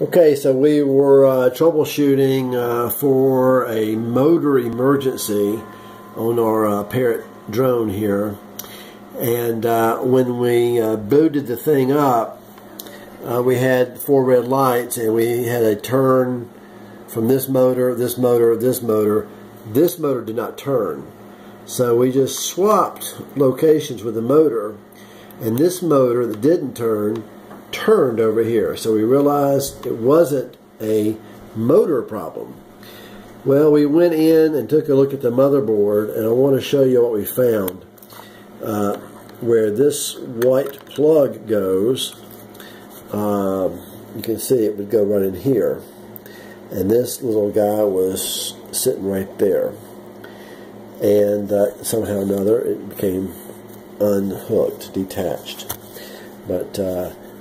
Okay, so we were troubleshooting for a motor emergency on our Parrot drone here, and when we booted the thing up, we had 4 red lights, and we had a turn from this motor, this motor, this motor. This motor did not turn, so we just swapped locations with the motor, and this motor that didn't turn turned over here. So we realized it wasn't a motor problem. Well, we went in and took a look at the motherboard, and I want to show you what we found. Where this white plug goes, you can see it would go right in here, and this little guy was sitting right there, and somehow or another it became unhooked, detached. But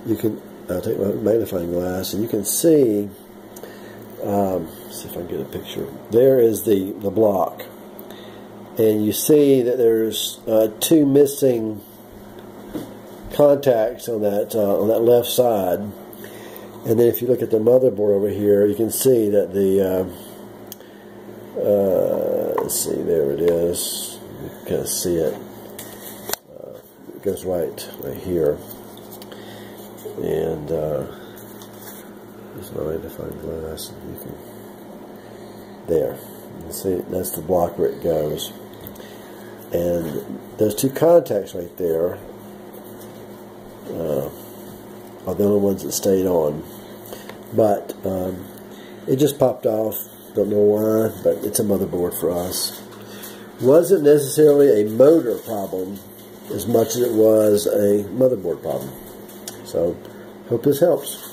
you can take my magnifying glass, and you can see, see if I can get a picture. There is the block, and you see that there's 2 missing contacts on that left side. And then if you look at the motherboard over here, you can see that the let's see, there it is. You can kind of see it. It goes right here. And there's my magnifying glass. You can, there. You see, that's the block where it goes. And those 2 contacts right there are the only ones that stayed on. But it just popped off. Don't know why, but it's a motherboard for us. Wasn't necessarily a motor problem as much as it was a motherboard problem. So, hope this helps.